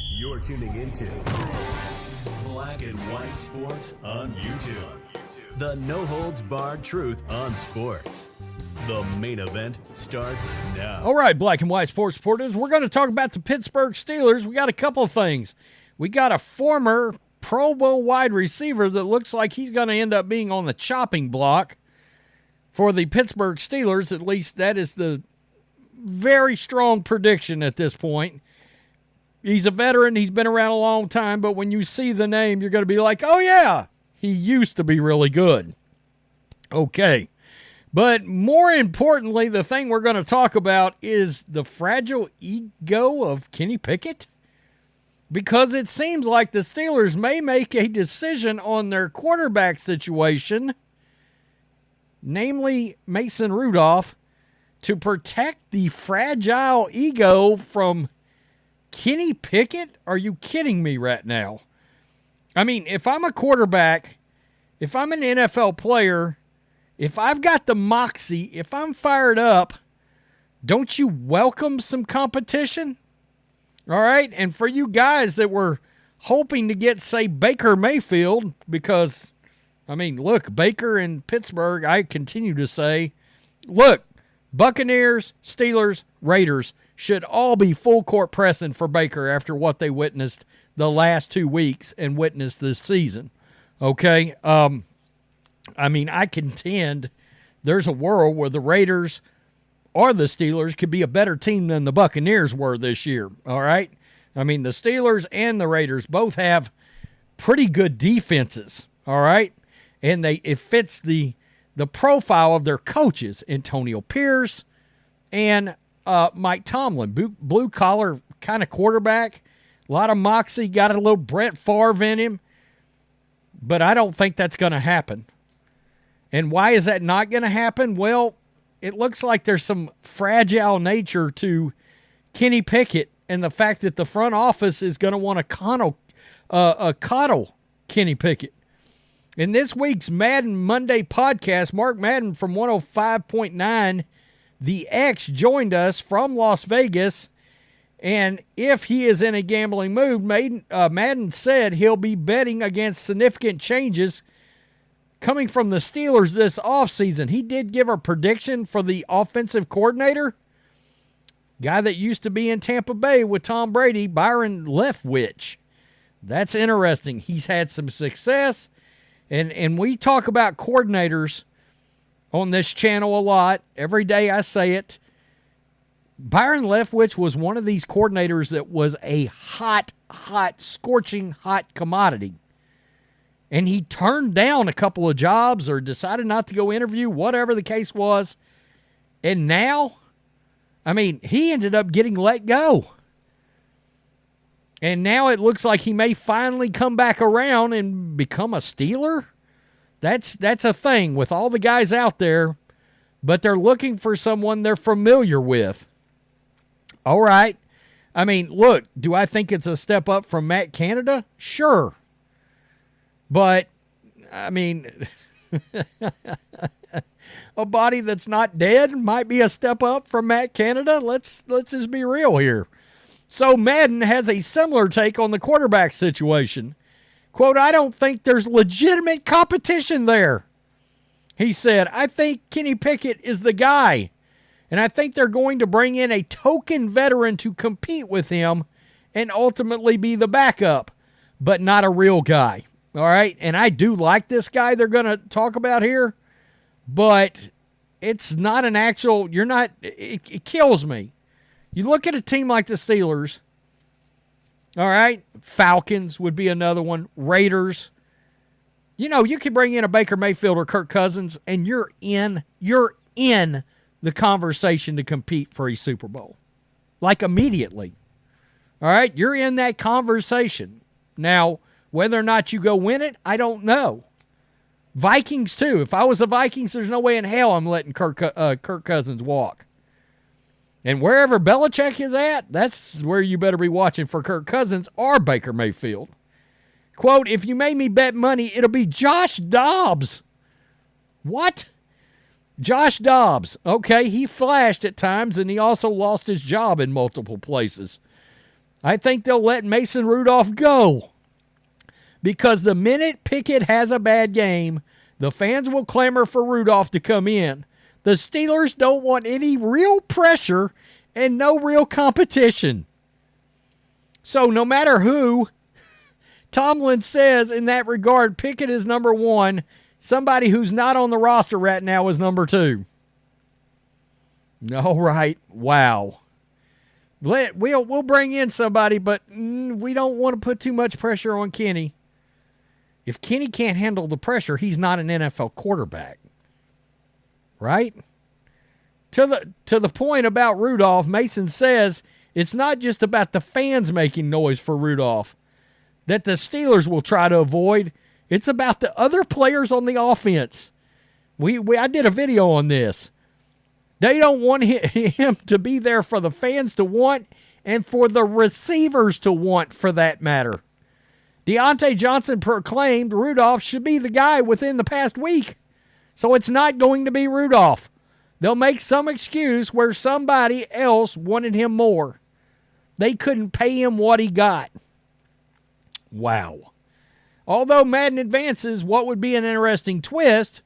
You're tuning into Black and White Sports on YouTube. The no-holds-barred truth on sports. The main event starts now. All right, Black and White Sports supporters, we're going to talk about the Pittsburgh Steelers. We got a couple of things. We got a former Pro Bowl wide receiver that looks like he's going to end up being on the chopping block for the Pittsburgh Steelers. At least that is the very strong prediction at this point. He's a veteran. He's been around a long time, but when you see the name, you're going to be like, oh, yeah, he used to be really good. Okay. But more importantly, the thing we're going to talk about is the fragile ego of Kenny Pickett. Because it seems like the Steelers may make a decision on their quarterback situation, namely Mason Rudolph, to protect the fragile ego from Kenny Pickett? Are you kidding me right now? I mean, if I'm a quarterback, if I'm an NFL player, if I've got the moxie, if I'm fired up, don't you welcome some competition? All right? And for you guys that were hoping to get, say, Baker Mayfield, because, I mean, look, Baker in Pittsburgh, I continue to say, look, Buccaneers, Steelers, Raiders should all be full court pressing for Baker after what they witnessed the last 2 weeks and witnessed this season. Okay? I mean, I contend there's a world where the Raiders or the Steelers could be a better team than the Buccaneers were this year. All right? I mean, the Steelers and the Raiders both have pretty good defenses. All right? And it fits the profile of their coaches, Antonio Pierce and Mike Tomlin, blue-collar kind of quarterback, a lot of moxie, got a little Brett Favre in him, but I don't think that's going to happen. And why is that not going to happen? Well, it looks like there's some fragile nature to Kenny Pickett and the fact that the front office is going to want to coddle Kenny Pickett. In this week's Madden Monday podcast, Mark Madden from 105.9 The X joined us from Las Vegas, and if he is in a gambling mood, Madden said he'll be betting against significant changes coming from the Steelers this offseason. He did give a prediction for the offensive coordinator, guy that used to be in Tampa Bay with Tom Brady, Byron Leftwich. That's interesting. He's had some success, and we talk about coordinators on this channel a lot. Every day I say it. Byron Leftwich was one of these coordinators that was a hot, scorching hot commodity. And he turned down a couple of jobs or decided not to go interview, whatever the case was. And now, I mean, he ended up getting let go. And now it looks like he may finally come back around and become a Steeler. That's a thing with all the guys out there, but they're looking for someone they're familiar with. All right. I mean, look, do I think it's a step up from Matt Canada? Sure. But, I mean, a body that's not dead might be a step up from Matt Canada. Let's just be real here. So Madden has a similar take on the quarterback situation. Quote, I don't think there's legitimate competition there. He said, I think Kenny Pickett is the guy, and I think they're going to bring in a token veteran to compete with him and ultimately be the backup, but not a real guy. All right? And I do like this guy they're going to talk about here, but it's not an actual, it kills me. You look at a team like the Steelers, all right? Falcons would be another one. Raiders. You know, you could bring in a Baker Mayfield or Kirk Cousins, and you're in the conversation to compete for a Super Bowl. Like immediately. All right? You're in that conversation. Now, whether or not you go win it, I don't know. Vikings, too. If I was the Vikings, there's no way in hell I'm letting Kirk Cousins walk. And wherever Belichick is at, that's where you better be watching for Kirk Cousins or Baker Mayfield. Quote, if you made me bet money, it'll be Josh Dobbs. What? Josh Dobbs, okay, he flashed at times, and he also lost his job in multiple places. I think they'll let Mason Rudolph go because the minute Pickett has a bad game, the fans will clamor for Rudolph to come in. The Steelers don't want any real pressure and no real competition. So no matter who Tomlin says in that regard, Pickett is number one. Somebody who's not on the roster right now is number two. All right. Wow. We'll bring in somebody, but we don't want to put too much pressure on Kenny. If Kenny can't handle the pressure, he's not an NFL quarterback. Right? To the point about Rudolph, Mason says it's not just about the fans making noise for Rudolph that the Steelers will try to avoid. It's about the other players on the offense. I did a video on this. They don't want him to be there for the fans to want and for the receivers to want, for that matter. Deontay Johnson proclaimed Rudolph should be the guy within the past week. So it's not going to be Rudolph. They'll make some excuse where somebody else wanted him more. They couldn't pay him what he got. Wow. Although Madden advances what would be an interesting twist,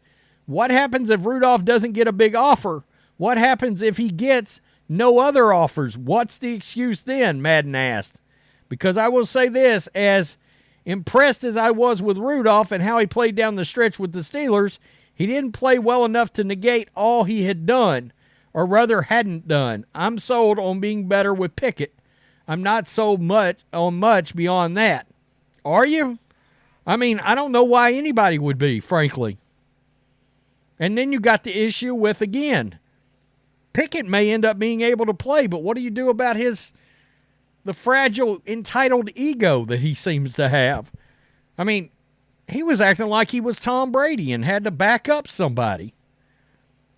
what happens if Rudolph doesn't get a big offer? What happens if he gets no other offers? What's the excuse then, Madden asked. Because I will say this, as impressed as I was with Rudolph and how he played down the stretch with the Steelers, he didn't play well enough to negate all he had done, or rather hadn't done. I'm sold on being better with Pickett. I'm not sold much beyond that. Are you? I mean, I don't know why anybody would be, frankly. And then you got the issue with, again, Pickett may end up being able to play, but what do you do about the fragile, entitled ego that he seems to have? I mean, he was acting like he was Tom Brady and had to back up somebody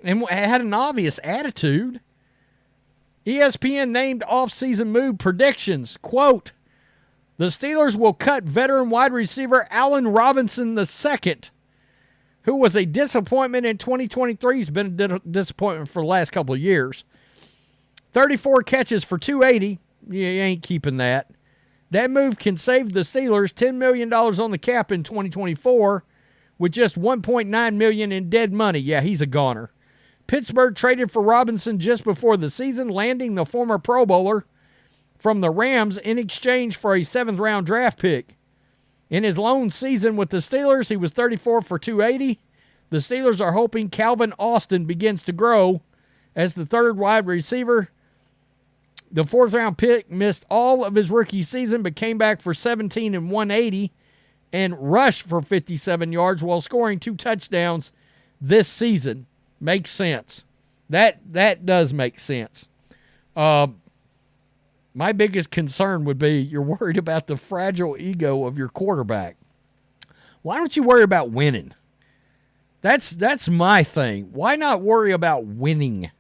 and had an obvious attitude. ESPN named offseason move predictions. Quote, the Steelers will cut veteran wide receiver Allen Robinson II, who was a disappointment in 2023. He's been a disappointment for the last couple of years. 34 catches for 280. You ain't keeping that. That move can save the Steelers $10 million on the cap in 2024 with just $1.9 million in dead money. Yeah, he's a goner. Pittsburgh traded for Robinson just before the season, landing the former Pro Bowler from the Rams in exchange for a 7th-round draft pick. In his lone season with the Steelers, he was 34 for 280. The Steelers are hoping Calvin Austin begins to grow as the third wide receiver. The 4th-round pick missed all of his rookie season but came back for 17 and 180 and rushed for 57 yards while scoring 2 touchdowns this season. Makes sense. That does make sense. My biggest concern would be you're worried about the fragile ego of your quarterback. Why don't you worry about winning? That's my thing. Why not worry about winning?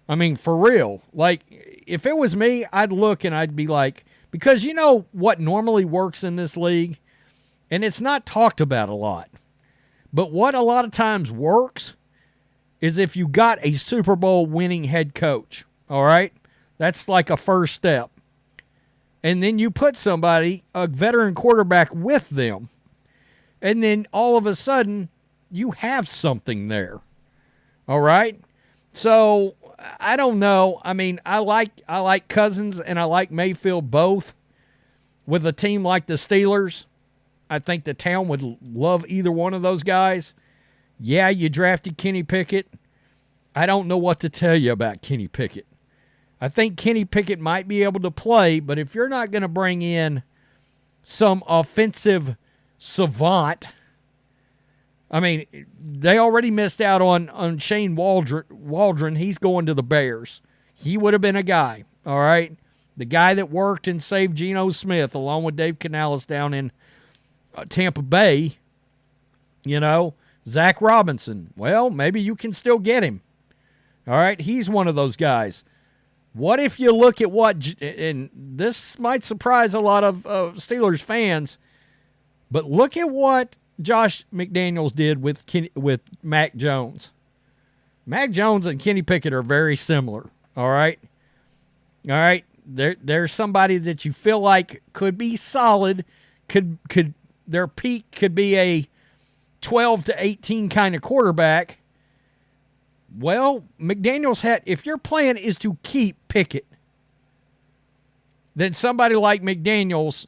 I mean, for real. Like, if it was me, I'd look and I'd be like, because you know what normally works in this league? And it's not talked about a lot. But what a lot of times works is if you got a Super Bowl winning head coach. All right? That's like a first step. And then you put somebody, a veteran quarterback, with them. And then all of a sudden, you have something there. All right? So, I don't know. I mean, I like Cousins and I like Mayfield both. With a team like the Steelers, I think the town would love either one of those guys. Yeah, you drafted Kenny Pickett. I don't know what to tell you about Kenny Pickett. I think Kenny Pickett might be able to play, but if you're not going to bring in some offensive savant, I mean, they already missed out on Shane Waldron. He's going to the Bears. He would have been a guy, all right? The guy that worked and saved Geno Smith along with Dave Canales down in Tampa Bay, you know, Zach Robinson. Well, maybe you can still get him. All right, he's one of those guys. What if you look at and this might surprise a lot of Steelers fans, but look at what Josh McDaniels did with Mac Jones. Mac Jones and Kenny Pickett are very similar. All right. There's somebody that you feel like could be solid, could their peak could be a 12 to 18 kind of quarterback. Well, McDaniels if your plan is to keep Pickett, then somebody like McDaniels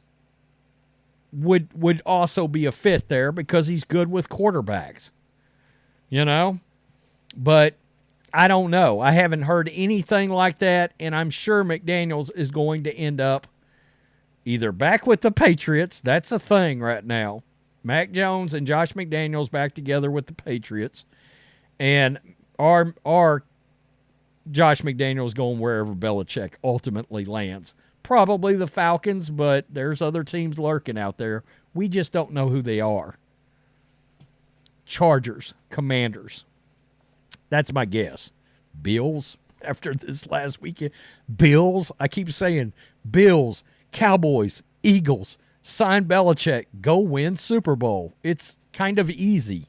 would also be a fit there because he's good with quarterbacks. But I don't know. I haven't heard anything like that, and I'm sure McDaniels is going to end up either back with the Patriots. That's a thing right now. Mac Jones and Josh McDaniels back together with the Patriots. And our Josh McDaniels going wherever Belichick ultimately lands. Probably the Falcons, but there's other teams lurking out there. We just don't know who they are. Chargers, Commanders. That's my guess. Bills, after this last weekend. Bills, I keep saying Bills, Cowboys, Eagles, sign Belichick, go win Super Bowl. It's kind of easy.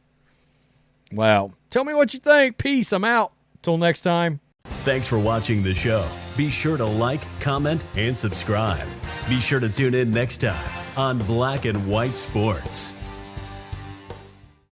Wow. Tell me what you think. Peace. I'm out. Till next time. Thanks for watching the show. Be sure to like, comment, and subscribe. Be sure to tune in next time on Black and White Sports.